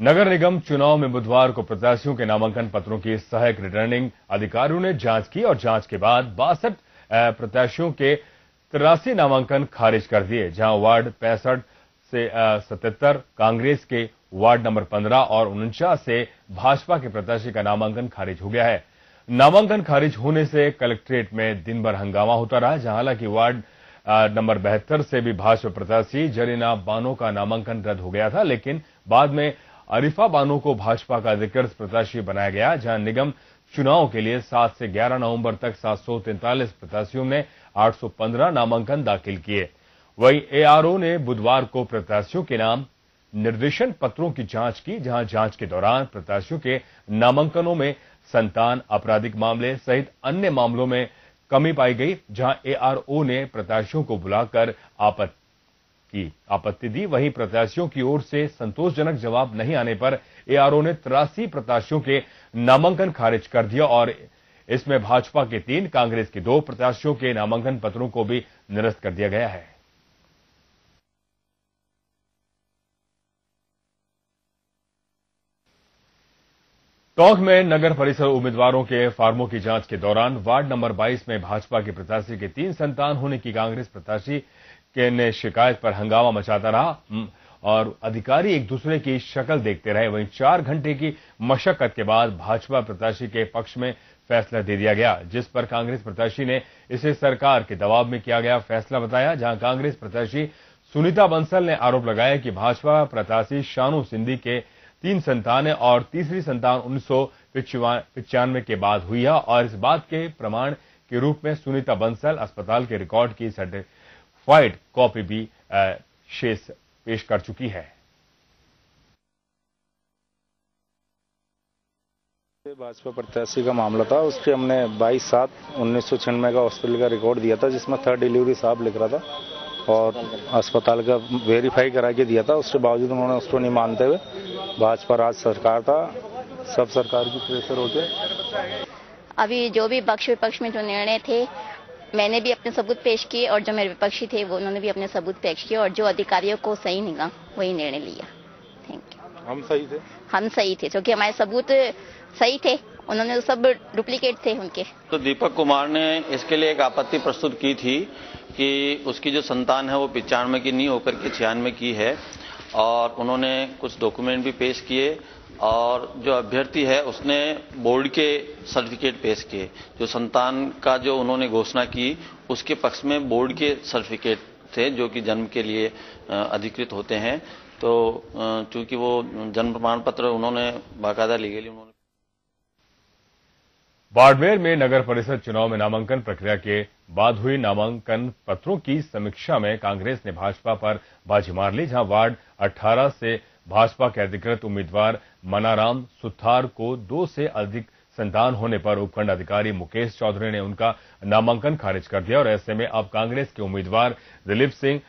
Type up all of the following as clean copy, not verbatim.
नगर निगम चुनाव में बुधवार को प्रत्याशियों के नामांकन पत्रों की सहायक रिटर्निंग अधिकारियों ने जांच की और जांच के बाद 62 प्रत्याशियों के 83 नामांकन खारिज कर दिए, जहां वार्ड 65 से 77 कांग्रेस के, वार्ड नंबर 15 और 49 से भाजपा के प्रत्याशी का नामांकन खारिज हो गया है। नामांकन खारिज होने से कलेक्ट्रेट में दिन भर हंगामा होता रहा, जहां हालांकि वार्ड नंबर 72 से भी भाजपा प्रत्याशी जरीना बानो का नामांकन रद्द हो गया था, लेकिन बाद में अरिफा बानो को भाजपा का अधिकृत प्रत्याशी बनाया गया, जहां निगम चुनाव के लिए 7 से 11 नवंबर तक 743 प्रत्याशियों ने 815 नामांकन दाखिल किए। वहीं एआरओ ने बुधवार को प्रत्याशियों के नाम निर्देशन पत्रों की जांच की, जहां जांच के दौरान प्रत्याशियों के नामांकनों में संतान, आपराधिक मामले सहित अन्य मामलों में कमी पाई गई, जहां एआरओ ने प्रत्याशियों को बुलाकर आपत्ति दी। वहीं प्रत्याशियों की ओर से संतोषजनक जवाब नहीं आने पर एआरओ ने 83 प्रत्याशियों के नामांकन खारिज कर दिया और इसमें भाजपा के 3, कांग्रेस के 2 प्रत्याशियों के नामांकन पत्रों को भी निरस्त कर दिया गया है। टोंक में नगर परिषद उम्मीदवारों के फार्मों की जांच के दौरान वार्ड नंबर 22 में भाजपा के प्रत्याशी के 3 संतान होने की कांग्रेस प्रत्याशी ने शिकायत पर हंगामा मचाता रहा और अधिकारी एक दूसरे की शक्ल देखते रहे। वहीं 4 घंटे की मशक्कत के बाद भाजपा प्रत्याशी के पक्ष में फैसला दे दिया गया, जिस पर कांग्रेस प्रत्याशी ने इसे सरकार के दबाव में किया गया फैसला बताया। जहां कांग्रेस प्रत्याशी सुनीता बंसल ने आरोप लगाया कि भाजपा प्रत्याशी शानू सिंधी के 3 संतान है और तीसरी संतान 1995 के बाद हुई है और इस बात के प्रमाण के रूप में सुनीता बंसल अस्पताल के रिकॉर्ड की सर्टिफाइड कॉपी भी शेष पेश कर चुकी है। भाजपा प्रत्याशी का मामला था, उसके हमने 22/7/1996 का हॉस्पिटल का रिकॉर्ड दिया था, जिसमें 3rd डिलीवरी साहब लिख रहा था और अस्पताल का वेरीफाई करा के दिया था। उसके बावजूद उन्होंने उसको नहीं मानते हुए, भाजपा राज सरकार था, सब सरकार की प्रेशर होते। अभी जो भी पक्ष विपक्ष में जो निर्णय थे, मैंने भी अपने सबूत पेश किए और जो मेरे विपक्षी थे वो उन्होंने भी अपने सबूत पेश किए और जो अधिकारियों को सही निगा वही निर्णय लिया। Thank you. हम सही थे क्योंकि हमारे सबूत सही थे, उन्होंने सब डुप्लीकेट थे उनके। तो दीपक कुमार ने इसके लिए एक आपत्ति प्रस्तुत की थी कि उसकी जो संतान है वो 95 की नहीं होकर के 96 की है और उन्होंने कुछ डॉक्यूमेंट भी पेश किए और जो अभ्यर्थी है उसने बोर्ड के सर्टिफिकेट पेश किए। जो संतान का जो उन्होंने घोषणा की उसके पक्ष में बोर्ड के सर्टिफिकेट थे जो कि जन्म के लिए अधिकृत होते हैं। तो चूंकि वो जन्म प्रमाण पत्र उन्होंने बाकायदा लीगली उन्होंने। बाड़मेर में नगर परिषद चुनाव में नामांकन प्रक्रिया के बाद हुई नामांकन पत्रों की समीक्षा में कांग्रेस ने भाजपा पर बाजी मार ली, जहां वार्ड 18 से भाजपा के अधिकृत उम्मीदवार मनाराम सुथार को 2 से अधिक संतान होने पर उपखंड अधिकारी मुकेश चौधरी ने उनका नामांकन खारिज कर दिया और ऐसे में अब कांग्रेस के उम्मीदवार दिलीप सिंह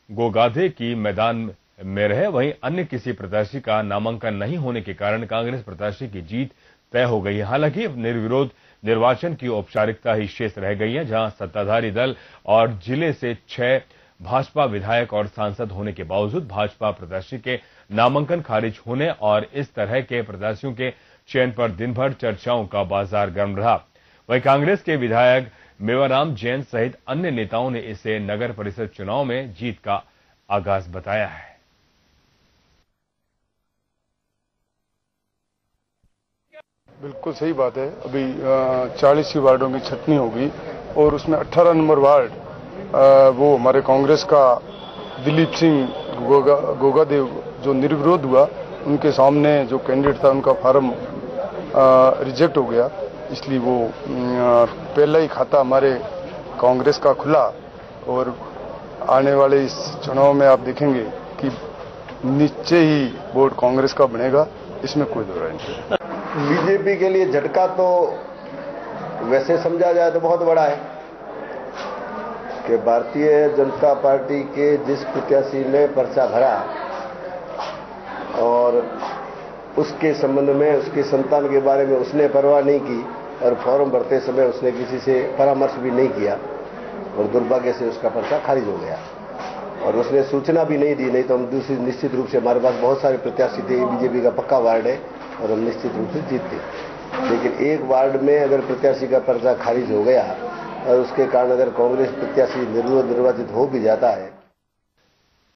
गोगाधे की मैदान में रहे। वहीं अन्य किसी प्रत्याशी का नामांकन नहीं होने के कारण कांग्रेस प्रत्याशी की जीत तय हो गई है। हालांकि निर्विरोध निर्वाचन की औपचारिकता ही शेष रह गई है, जहां सत्ताधारी दल और जिले से 6 भाजपा विधायक और सांसद होने के बावजूद भाजपा प्रत्याशी के नामांकन खारिज होने और इस तरह के प्रत्याशियों के चयन पर दिन भर चर्चाओं का बाजार गर्म रहा। वहीं कांग्रेस के विधायक मेवाराम जैन सहित अन्य नेताओं ने इसे नगर परिषद चुनाव में जीत का आगाज बताया है। बिल्कुल सही बात है। अभी 40 वार्डों की छटनी होगी और उसमें 18 नंबर वार्ड वो हमारे कांग्रेस का दिलीप सिंह गोगादेव जो निर्विरोध हुआ, उनके सामने जो कैंडिडेट था उनका फार्म रिजेक्ट हो गया, इसलिए वो पहला ही खाता हमारे कांग्रेस का खुला और आने वाले इस चुनाव में आप देखेंगे कि नीचे ही वोट कांग्रेस का बनेगा, इसमें कोई दो राय नहीं। बीजेपी के लिए झटका तो वैसे समझा जाए तो बहुत बड़ा है कि भारतीय जनता पार्टी के जिस प्रत्याशी ने पर्चा भरा और उसके संबंध में उसकी संतान के बारे में उसने परवाह नहीं की और फॉर्म भरते समय उसने किसी से परामर्श भी नहीं किया और दुर्भाग्य से उसका पर्चा खारिज हो गया। और उसने सूचना भी नहीं दी, नहीं तो हम दूसरी निश्चित रूप से हमारे पास बहुत सारे प्रत्याशी थे, बीजेपी का पक्का वार्ड है और हम निश्चित रूप से जीतते। लेकिन एक वार्ड में अगर प्रत्याशी का पर्चा खारिज हो गया और उसके कारण अगर कांग्रेस प्रत्याशी निर्वाचित हो भी जाता है